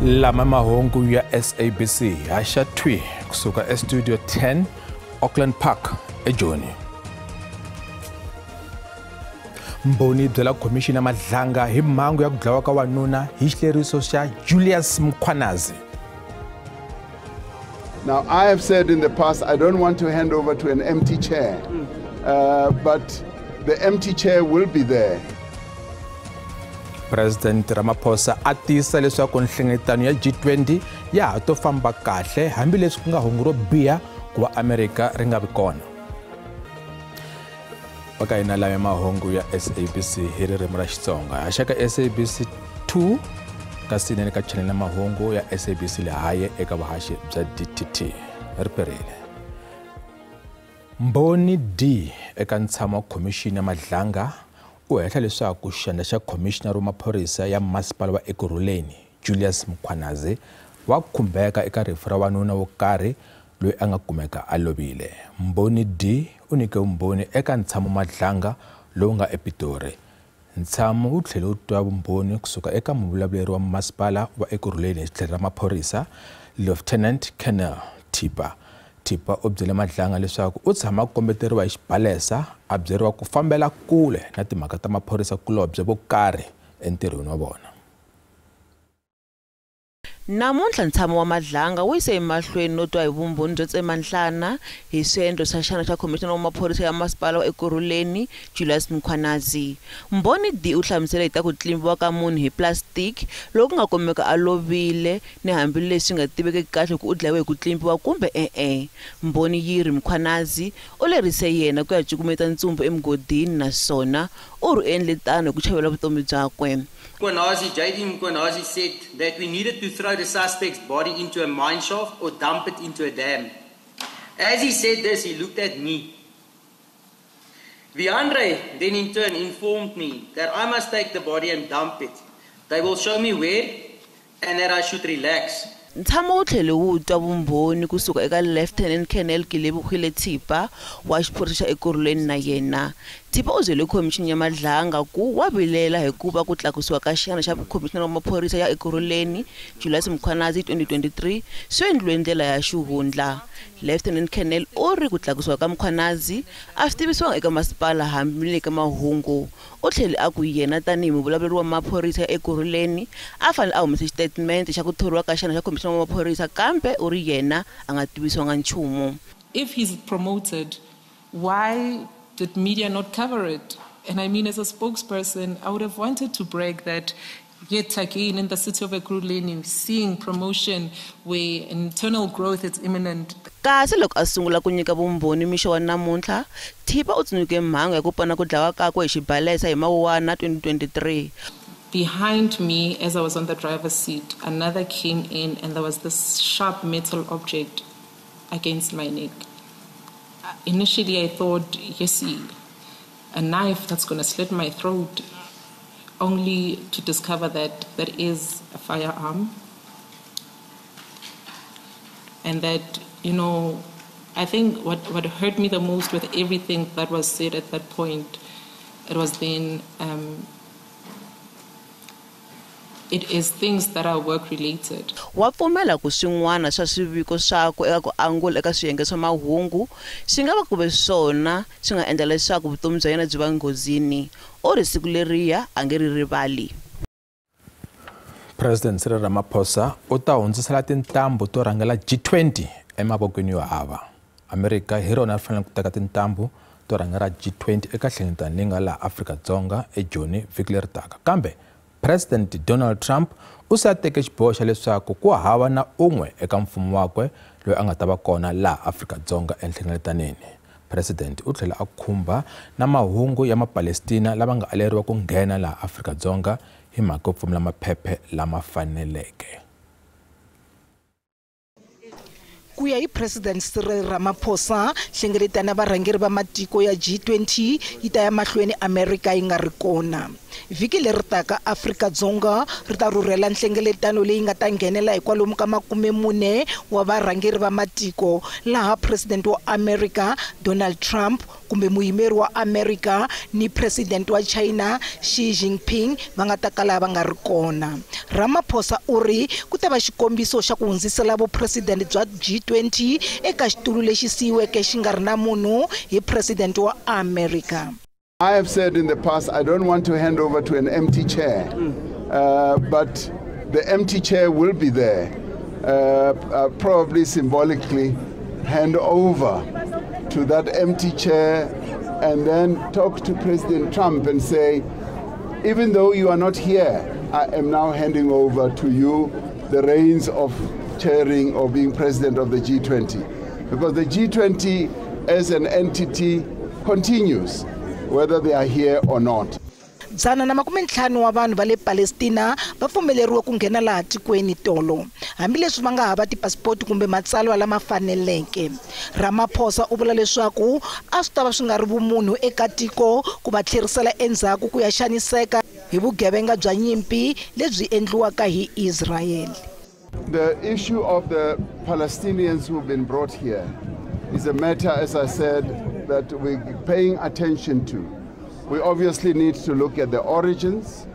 Lama mahungu ya SABC haxa thwi kusuka Studio 10 Auckland Park eJoni. Mboni byela Commissioner Madlanga hi mhangu ya ku dlawa ka wanuna hi xileriso xa Julius Mkhwanazi. Now, I have said in the past, I don't want to hand over to an empty chair, but the empty chair will be there. President Ramaphosa atisa leswaku nhlengeletano ya G20 ya ha to famba kahle hambileswi ku nga hungu ro biha ku va America ri nga vi kona. Paka ina lama mahungu ya SABC hi ririmi ra Xitsonga haxaka SABC 2 kasi nene ka channel ya mahungu ya SABC lehaye eka vuhaxi bya DTT riperile. Mboni D eka ntshamo wa Commissioner ya Madlanga u hehla leswaku xandla xa Commissioner wa maphorisa ya masipala wa Ekurhuleni Julius Mkhwanazi wa khumbeka eka rifu ra wanuna wo karhi loyi a nga kumeka a lovile. Mboni D u nyike vumbhoni eka ntshamo Madlanga lowu nga ePitori. Ntshamo wu tlhele u twa vumbhoni kusuka eka muvulavuleri wa masipala wa Ekurhuleni hi tlhelo ra maphorisa Lieutenant Colonel Tipa u byele Madlanga leswaku u tshama kombeteriwa hi xibalesa a byeriwa ku fambela kule na timhaka ta maphorisa kulobye vo karhi entirhweni wa vona. Namuntlha ntshamo wa Madlanga wu yise emahlweni no twa hi vumbhoni byo tsemanhlana hi swendlo swa xana xa Commissioner wa maphorisa ya masipala wa Ekurhuleni Julius Mkhwanazi. Mboni D u hlamusele hi ta ku tlimbiwa ka munhu hi plastic loko nga kumeka a lovile ni hambileswi nga tiveki kahle ku u dlayiwe hi ku tlimbiwa kumbe Mboni yi ri Mkhwanazi u lerise yena ku ya cukumeta ntsumbu emugodini naswona u ri endle tano hi ku chavela vutomi byakwe. JD Mkhwanazi said that we needed to throw the suspect's body into a mine shaft or dump it into a dam. As he said this, he looked at me. Viandre then in turn informed me that I must take the body and dump it. They will show me where and that I should relax. Ntshamo wu tlhele wu twa vumbhoni kusuka eka Lieutenant Colonel Tipa wa xiphorisa xa Ekurhuleni na yena. Tipa u byele Commissioner ya Madlanga ku wa vilela hikuva ku tlakusiwa ka xana xa Commissioner wa maphorisa ya Ekurhuleni Julius Mkhwanazi 2023 swi endliwe ndlela ya xihundla. Lieutenant Colonel u ri ku tlakusiwa ka Mkhwanazi a swi tivisiwanga eka masipala hambi eka mahungu. U tlhele a ku yena tanihi muvulavuleri wa maphorisa ya Ekurhuleni a fanele a humesa statement xa ku thoriwa ka xana xa Commissioner wa maphorisa kambe u ri yena a nga tivisiwanga nchumu. If he's promoted, why did media not cover it? And I mean, as a spokesperson, I would have wanted to brag that yet again in the city of Ekurhuleni, seeing promotion where internal growth is imminent. Kasi loko a sungula ku nyika vumbhoni mixo wa namuntlha, Tipa u tsundzuke mhangu ya ku pona ku dlawa kakwe hi xibalesa hi Mawuwana 2023. Behind me, as I was on the driver's seat, another came in and there was this sharp metal object against my neck. Initially, I thought, yes, a knife that's going to slit my throat, only to discover that that is a firearm. And that, you know, I think what hurt me the most with everything that was said at that point, it was then, it is things that are work related. Wa pfumela ku swin'wana swa swiviko swakwe eka ku angula eka swiyenge swa mahungu swi nga va ku ve swona swi nga endla leswaku vutomi bya yena byi va nghozini. U ri siku leriya a nge ri rivali. President Cyril Ramaphosa u ta hundzisela tintambu to rhangela G20 emavokweni yo hava. America hi rona ri fanele ku teka tintambu to rhangela G20 eka nhlengeletano leyi nga laha Afrika-Dzonga eJoni vhiki leri taka. Kambe President Donald Trump u se a teke xiboho xa leswaku ku hava na un'we eka mfumo wakwe loyi a nga ta va kona laha Afrika-Dzonga enhlengeletaneni. President u tlhela a khumba na mahungu ya Mapalestina lava nga aleriwa ku nghena laha Afrika-Dzonga hi mhaka yo pfumala maphephe lama faneleke. Ku ya hi President Cyril Ramaphosa, nhlengeletano ya varhangeri va matiko ya G20 yi ta ya mahlweni America yi nga ri kona. vhiki leri taka Afrika-Dzonga ri ta rhurhela nhlengeletano leyi nga ta nghenela hi kwalomu ka 40 wa varhangeri va matiko, laha president wa America Donald Trump kumbe muyimeri wa America ni president wa China Xi Jinping va nga ta kala va nga ri kona. Ramaphosa uri ku ta va xikombiso xa ku hundzisela vo president bya G20 eka xitulu lexi siyiweke xi nga ri na munhu hi president wa America. I have said in the past, I don't want to hand over to an empty chair, but the empty chair will be there, probably symbolically hand over to that empty chair and then talk to President Trump and say, even though you are not here, I am now handing over to you the reins of chairing or being president of the G20. Because the G20 as an entity continues, whether they are here or not. Dzana na 50 wa vanhu va le Palestina va pfumeleriwe ku nghena laha tikweni tolo, hambileswi va nga hava tipasipoti kumbe matsalwa lama faneleke. Ramaphosa u vula leswaku a swi ta va swi nga ri vumunhu eka tiko ku va tlherisela endzhaku ku ya xaniseka hi vugevenga bya nyimpi lebyi endliwaka hi Israel. The issue of the Palestinians who've been brought here is a matter, as I said, that we're paying attention to. We obviously need to look at the origins,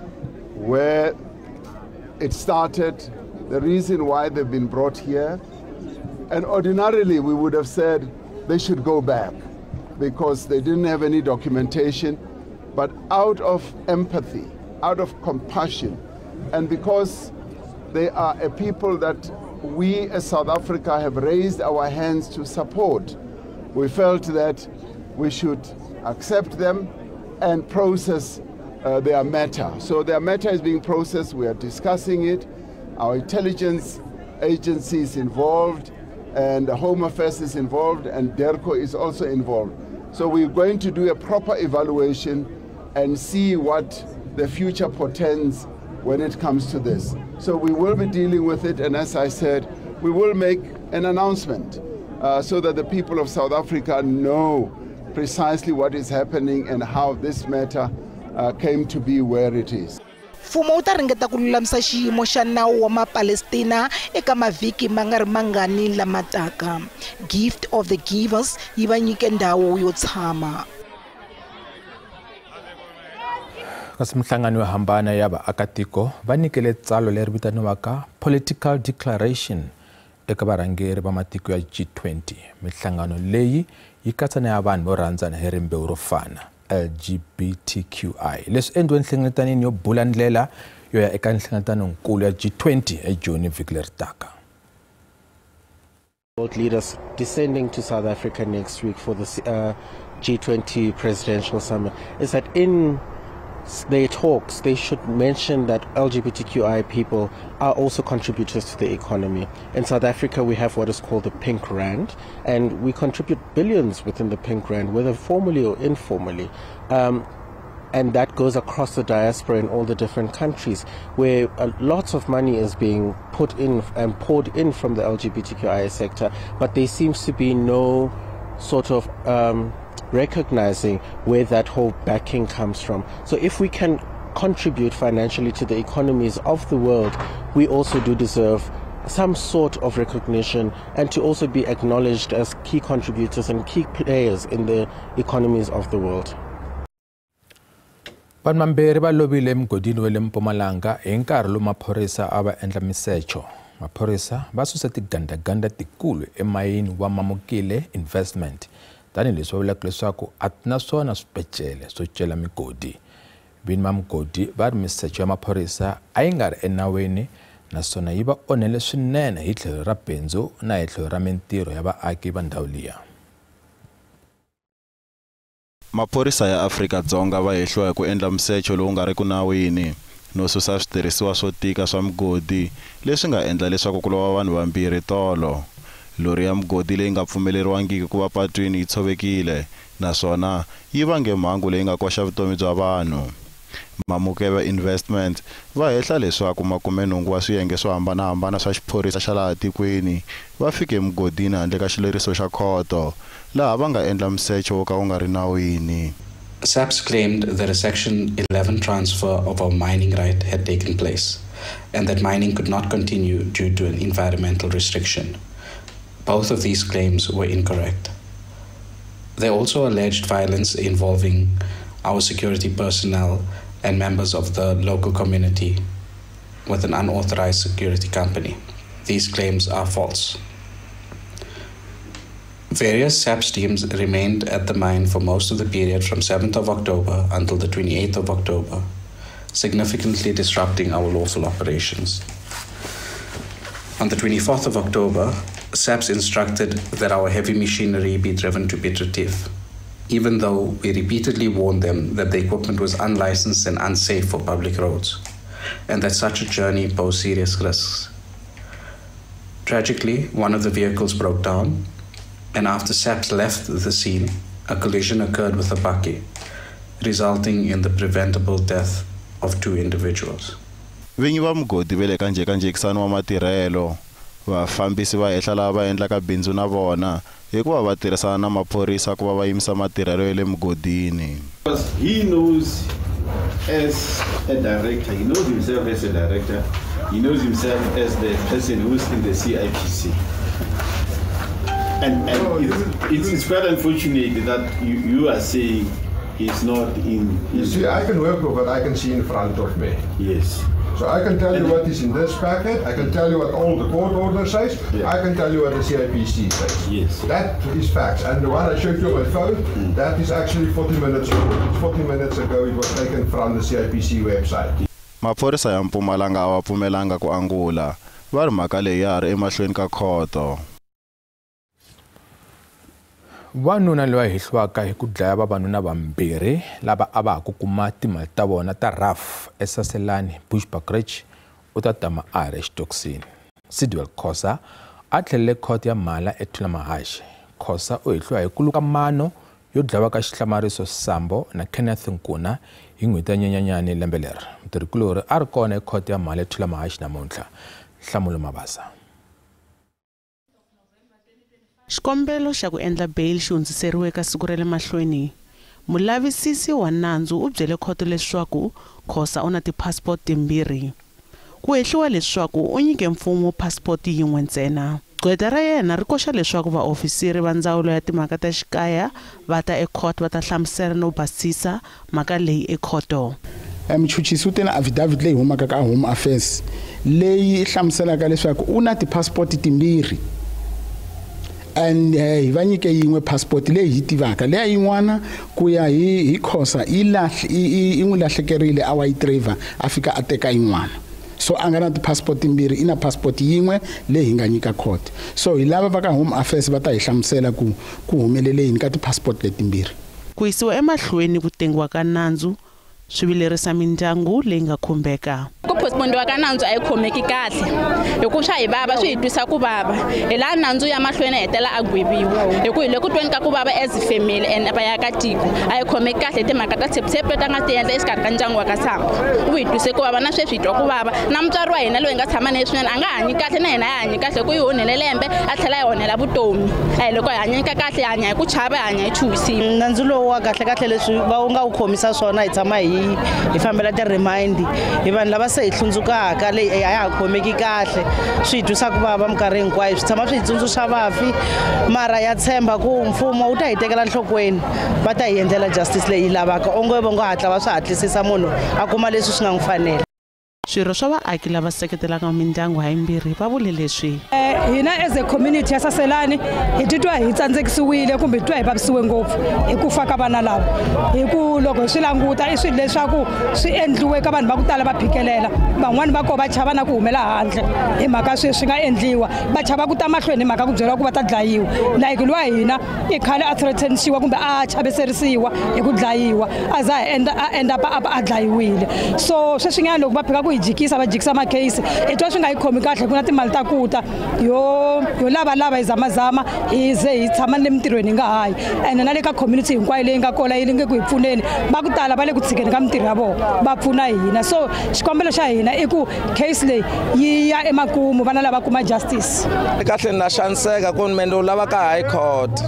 where it started, the reason why they've been brought here. And ordinarily we would have said they should go back because they didn't have any documentation. But out of empathy, out of compassion, and because they are a people that we as South Africa have raised our hands to support, we felt that we should accept them and process their matter. So their matter is being processed, we are discussing it. Our intelligence agency is involved, and the Home Affairs is involved, and DERCO is also involved. So we're going to do a proper evaluation and see what the future portends when it comes to this. So we will be dealing with it, and as I said, we will make an announcement so that the people of South Africa know precisely what is happening and how this matter came to be where it is. Mfumo u ta ringeta ku lulamisa xiyimo xa nawu wa maPalestina eka mavhiki mangani lama taka. Gift of the Givers yi va nyike ndhawu yo tshama. Kasi mihlangano yo hambana ya vaakatiko va nyikele tsalwa leri vitaniwaka Political Declaration eka varhangeri va matiko ya G20. Mihlangano leyi yi katsa na ya vanhu vo rhandzana hi rimbewu ro fana, LGBTQI. Leswi endliwe nhlengeletano yo bula ndlela yo ya eka nhlengeletano nkulu ya G20 eJoni vhiki leri taka. World leaders descending to South Africa next week for the G20 presidential summit is that in their talks, they should mention that LGBTQI people are also contributors to the economy. In South Africa, we have what is called the Pink Rand, and we contribute billions within the Pink Rand, whether formally or informally. And that goes across the diaspora in all the different countries, where lots of money is being put in and poured in from the LGBTQI sector, but there seems to be no sort of recognizing where that whole backing comes from. So if we can contribute financially to the economies of the world, we also do deserve some sort of recognition and to also be acknowledged as key contributors and key players in the economies of the world. Vanhu vambirhi va lovile emugodini wa le Mpumalanga hi nkarhi lowu maphorisa a va endla misecho. Maphorisa va susa tigandaganda tikulu emayini wa Mamukile Investment, tanihileswi va vulaka leswaku a tina swona swipecele swo cela migodi. Vini va mugodi va ri misecho ya maphorisa a yi nga ri enawini, naswona yi va onhele swinene hi tlhelo ra bindzu na hi tlhelo ra mintirho ya vaaki va ndhawu liya. Maphorisa ya Afrika-Dzonga va hehliwa hi ku endla misecho lowu nga ri ku nawini no susa switirhisiwa swo tika swa migodi leswi nga endla leswaku ku lova vanhu vambirhi tolo. Lori ya migodi leyi nga pfumeleriwangiki ku va patwini yi tshovekile, naswona yi vange mhangu leyi nga koxa vutomi bya vanhu. Mamukele Investment va hehla leswaku 80 wa swiyenge swo hambanahambana swa xiphorisa xa laha tikweni va fike emugodini handle ka xileriso xa khoto, laha va nga endla misecho wo ka wu nga ri nawini. SAPS claimed that a Section 11 transfer of our mining right had taken place and that mining could not continue due to an environmental restriction. Both of these claims were incorrect. They also alleged violence involving our security personnel and members of the local community with an unauthorized security company. These claims are false. Various SAPS teams remained at the mine for most of the period from 7th of October until the 28th of October, significantly disrupting our lawful operations. On the 24th of October, SAPS instructed that our heavy machinery be driven to Piet Retief, even though we repeatedly warned them that the equipment was unlicensed and unsafe for public roads, and that such a journey posed serious risks. Tragically, one of the vehicles broke down, and after SAPS left the scene, a collision occurred with a bakkie, resulting in the preventable death of 2 individuals. Vinyi va mugodi vele kanje kanjekisani wa matirhelo vafambisi va hehla lava va endlaka bindzu na vona hikuva va tirhisana na maphorisa ku va va yimisa matirhelo ya le mugodini. He knows as a director, he knows himself as a director, he knows himself as the person who's in the CIPC. And it's quite unfortunate that you are saying he's not in. You see, I can work with what I can see in front of me. Yes. So I can tell you what is in this packet, I can tell you what all the court order says, yeah. I can tell you what the CIPC says. Yes. That is facts. And the one I showed you on my phone, that is actually 40 minutes ago. 40 minutes ago it was taken from the CIPC website. Maphorisa ya Mpumalanga a va pfumelanga ku angula. Va ri mhaka leyi ya ri emahlweni ka khoto. Vanuna loyi a hehliwaka hi ku dlaya vavanuna vambirhi lava a va ha ku kuma timali ta vona ta RAF eSaselani Bushbuckridge u ta tama a ha ri exitokisini. Sidwell Khosa a tlhelele khoto ya Mhala eThulamahashe. Khosa u hehliwa hi ku luka mano yo dlawa ka xihlamariso Sambo na Kenneth Nkuna hi n'hweti ya Nyenyanyani lembe leri. Mutirhikulori a ri kona ekhoto ya Mhala eThulamahashe namuntlha. Nhlamulo Mabasa. Xikombelo xa ku endla bail xi hundziseriwe ka siku ra le mahlweni. Mulavisisi wa nandzu u byele khoto leswaku Khosa u na ti-passport timbirhi. Ku hehliwa leswaku u nyike mfumo passport yin'we ntsena. Gqweta ra yena ri koxa leswaku vaofisiri va ndzawulo ya timhaka ta xikaya va ta ekhoto va ta hlamusela no basisa mhaka leyi ekhoto. Muchuchisi u te na affidavit leyi humaka ka Home Affairs leyi hlamuselaka leswaku u na ti-passport timbirhi. And hi va nyike yin'we passport leyi hi tivaka leya yin'wana ku ya hi Khosa i n'wi lahlekerile a wa yi driver a fika a teka yin'wana. So a nga na ti-passport timbirhi i na passport yin'we leyi hi nga nyika court. So hi lava va ka Home Affairs va ta hi hlamusela ku humelele yini ka ti-passport letimbirhi. Ku yisiwa emahlweni ku tengiwa ka nandzu swi vilerisa mindyangu leyi nga khumbeka. Ku postpondiwa ka nandzu a yi khomeki kahle hikuva swa hi vava swi hi twisa ku vava hi laha nandzu ya mahlweni hetela a gweviwa hikuva hi le ku tweni ka ku vava as family and vaakatiko a yi khomeki kahle timhaka ta tshephetsephe ta nga ti endla exikarhi ka ndyangu wa ka Sambo u hi twise ku vava na sweswi hi twa ku vava na mutswari wa hina loyi nga tshama naye swinene a nga hanyi kahle na hina hi hanyi kahle ku yi onhele lembe a tlhela hi onhela vutomi a hi loko hi hanyeka kahle hi hanya hi ku chava hi hanya hi chuhisile. Nandzu lowu wa kahle leswi va u nga wu khomisa swona hi tshama hi fambela ti-remind hi vanhu lava se hi hlundzukaka leyi a ya ha khomeki kahle swi hi twisa ku vava minkarhi hinkwayo swi tshama swi hi tsundzuxa vafi mara ya tshemba ku mfumo wu ta hi tekela nhlokweni va ta hi endlela justice leyi lavaka onge va ngo hatla va swi hatlisisa munhu a kuma leswi swi nga n'wi fanela. Swirho swa vaaki lava seketelaka mindyangu hayimbirhi va vule leswi. Hina as a community ya Saselani hi titwa hi tsandzekisiwile kumbe hi twa hi vavisiwe ngopfu hi ku fa ka vana lava hi ku loko swi languta i swilo leswaku swi endliwe ka vanhu va ku tala va phikelela van'wani va ko va chava na ku humela handle hi mhaka swi nga endliwa va chava ku ta mahlweni hi mhaka ku byeriwa ku va ta dlayiwa like luwa hina i khale a threatenisiwa kumbe a chaveserisiwa hi ku dlayiwa a za end up a dlayiwile so sweswinyana loko va phika ku jikisa va jikisa ma case etwa swi nga hi khomi kahle ku na timali ta kuta yo lava hi zamazama hi ze hi tshama le mitirhweni nga hayi and na le ka community hinkwayo leyi nga kola yi linge ku hi pfuneni va ku tala va le ku tshikeni ka mitirho ya vona va pfuna hina so xikombelo xa hina i ku case leyi yi ya emakumu vana lava kuma justice kahle na xaniseka ku mendo lava ka high court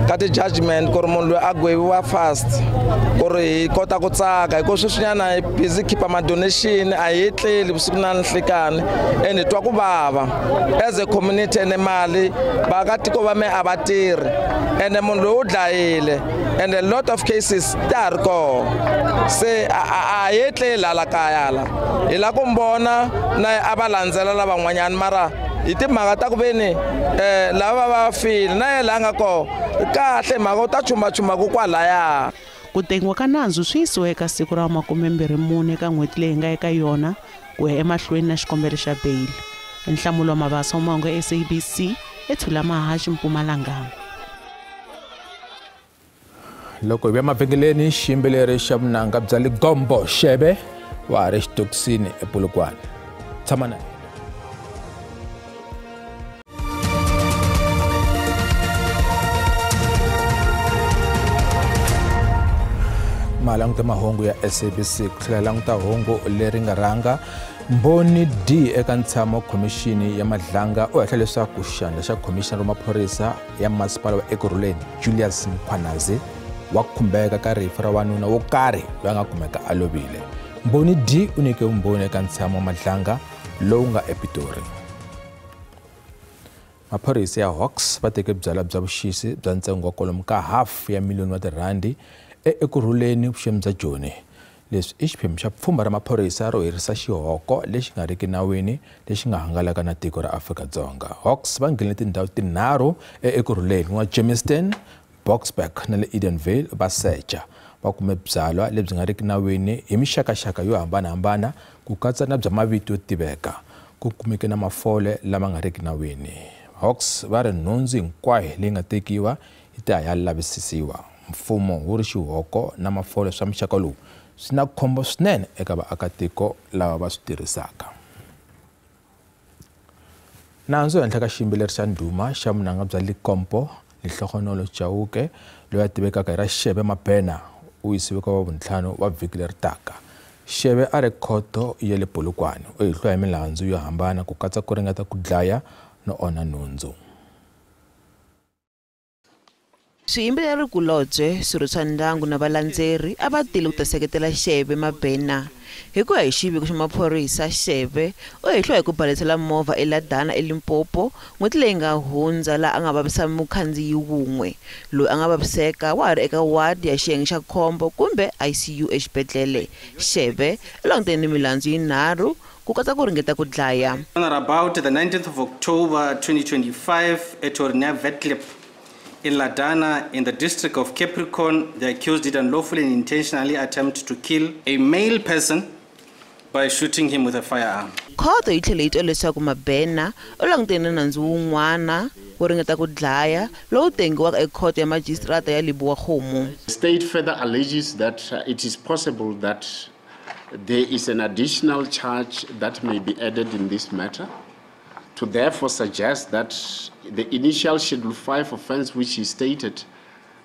ka ti judgment ku ri munhu loyi a gweviwa fast ku ri hi kota ku tsaka hikuva sweswinyana hi busy khipa ma-donation a hi tleli vusiku na nhlikani ene hi twa ku vava as a community ene mali vaakatiko va me a va tirhi ene munhu loyi u dlayile and a lot of cases ta ha ri koho se a hi tleli hala kaya la hi la ku mbona na a va landzela lavan'wanyani mara hi timhaka ta ku veni lava va file na yena la nga koho kahle mhaka u ta chumachumaku kwalaya. Ku tekiwa ka nandzu swi yisiwe eka siku ra 24 ka n'hweti leyi nga eka yona ku ya emahlweni na xikombelo xa bail. Nhlamulo wa Mabasa Umongo SABC ethula Mahashi Mpumalanga. Loko hi ya mavhengeleni xiyimbeleri xa vunanga bya Ligombo Shebe wa ha ri xitokisini ePolokwane. Tshama na malanguta mahungu ya SABC ku tlhela languta hungu leri nga rhanga Mboni D eka ntshamo khomixini ya Madlanga u hehla leswaku xandla xa khomixini ra maphorisa ya masipala wa Ekurhuleni Julius Mkhwanazi wa khumbeka ka rifu ra wanuna wo karhi loyi nga kumeka a lovile. Mboni D u nyike vumbhoni eka ntshamo wa Madlanga lowu nga ePitori. Maphorisa ya Hawks va teke byala bya vuxisi bya ntsengo wa kwalomu ka R500,000 ekurhuleni vuxemi bya Joni. Leswi i xiphemu xa pfhumba ra maphorisa ro herisa xihoko lexi nga riki nawini lexi nga hangalaka na tiko ra Afrika-Dzonga. Hawks va nghenile tindhawu tinharhu ekurhuleni ku nga Germiston, Boksburg na le Edenvale va secha va kume byalwa lebyi nga riki nawini hi mixakaxaka yo hambanahambana ku katsa na bya mavito yo tiveka ku kumeke na mafole lama nga riki nawini. Hawks va ri nhundzu hinkwayo leyi nga tekiwa yi ta ya lavisisiwa. Mfumo wu ri xihoko na mafole swa muxaka lowu swi na khombo swinene eka vaakatiko lava va swi tirhisaka. Nandzu ehenhla ka xiyimbeleri xa ndhuma xa vunanga bya Likompo Lihlohonolo Chauke loyi a tivekaka hi ra Shebe Mabena u yisiwe ka Wavuntlhanu wa vhiki leri taka. Shebe a ri khoto ya le Polokwane u hihliwa hi milandzu yo hambana ku katsa ku ringeta ku dlaya no onha nhundzu. Swiyimbeleri kulobye swirho swa ndyangu na valandzeri a va tile ku ta seketela Shebe Mabena. Hi ku ya hi xiviko xa maphorisa, Shebe u hehliwa hi ku balesela movha eLadana eLimpopo n'hweti leyi nga hundza laha a nga vavisa mukhandziyi wun'we loyi a nga vaviseka wa ha ri eka ward ya xiyenge xa khombo kumbe ICU exibedhlele. Shebe u langutene ni milandzu yinharhu ku katsa ku ringeta ku dlaya. On or about the 19th of October 2025 at Ornia Vetclip in Ladana, in the district of Capricorn, the accused did unlawfully and intentionally attempt to kill a male person by shooting him with a firearm. Khoto yi tlhele yi twa leswaku Mabena u langutene nandzu wun'wana wo ringeta ku dlaya lowu tengiwaka ekhoto ya magistrata ya Leboakgomo. The state further alleges that it is possible that there is an additional charge that may be added in this matter, to therefore suggest that the initial Schedule 5 offence which he stated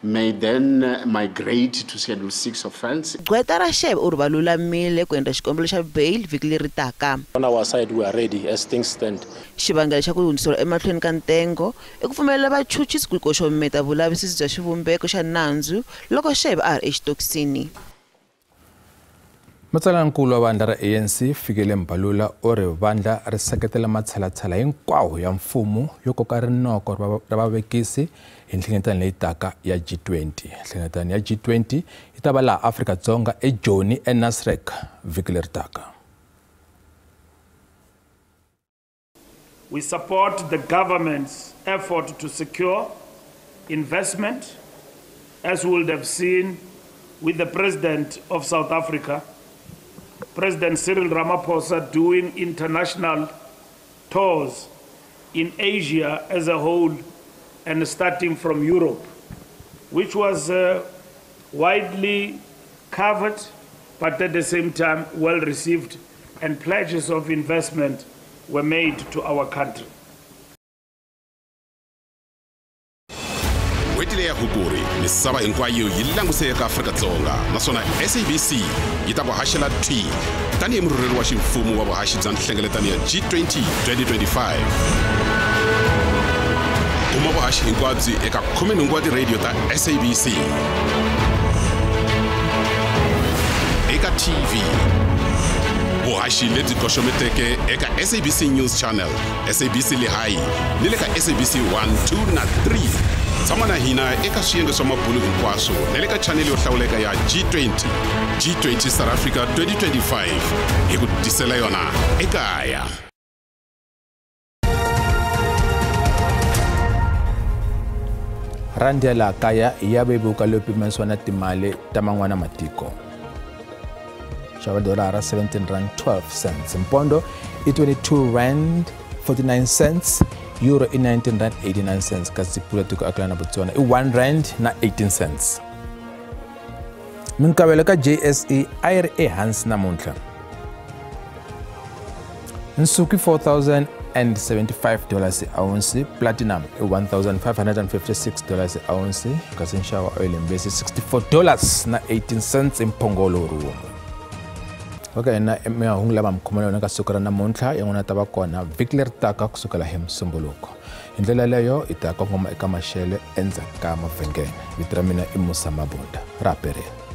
may then migrate to Schedule 6 offence. Gweta ra Shebe u ri va lulamile ku endla xikombelo xa bail vhiki leri taka. On our side we are ready as things stand. Xivangelo xa ku hundziseriwa emahlweni ka ntengo i ku pfumelela vachuchisi ku koxometa vulavisisi bya xivumbeko xa nandzu loko Shebe a ri exitokisini. Matsalankulu wa vandla ra ANC Fikile Mbalula u ri vandla ri seketela matshalatshala hinkwawo ya mfumo yo koka rinoko ra vavekisi hi nhlengeletano leyi taka ya G20. Nhlengeletano ya G20 yi ta va laha Afrika-Dzonga eJoni eNasrec vhiki leri taka. We support the government's effort to secure investment, as we would have seen with the President of South Africa, President Cyril Ramaphosa, doing international tours in Asia as a whole and starting from Europe, which was widely covered, but at the same time well received, and pledges of investment were made to our country. Wetile ya Hukuri misava hinkwayo yi languseka Afrika-Dzonga naswona SABC yi ta ku haxela twi tanihi murhurheli wa ximfumo wa vuhaxi bya nhlengeletano ya G20 2025. kuma vuhaxi hinkwabyi eka 10 wa tiradiyo ta SABC, eka TV, vuhaxi lebyi koxometeke eka SABC News Channel, SABC Lehai ni le ka SABC 1, 2 na 3. Tshama na hina eka swiyenge swa mabulu hinkwaswo na le ka chaneli yo hlawuleka ya G20 South Africa 2025 hi ku tisela yona ekaya. Randi ya laha kaya ya vevuka leyo pimanisiwa na timali ta man'wana matiko. Xava dolara 17.12 cents. Mpondo i 22.49 cents. Euro i 19.89 cents. Kasi pula tiko akala na Botswana i R1.18 cents. Minkavelo ka JSE a yi ri ehansi namuntlha. Nsuku $4,075 a ounce, platinum $1,556 a ounce, kasi nxavo oil and base $64.18 mphongolo rumo. Okay, na mahungu lama mkhomela yona ka siku ra namuntlha yan'wana ta va kona vhiki leri taka kusukela hi Musumbhunuko. Hi ndlela leyo i ta kongoma eka maxelo endzhaku ka mavhengele. Vito ra mina i Musa Mabunda ra Pereni.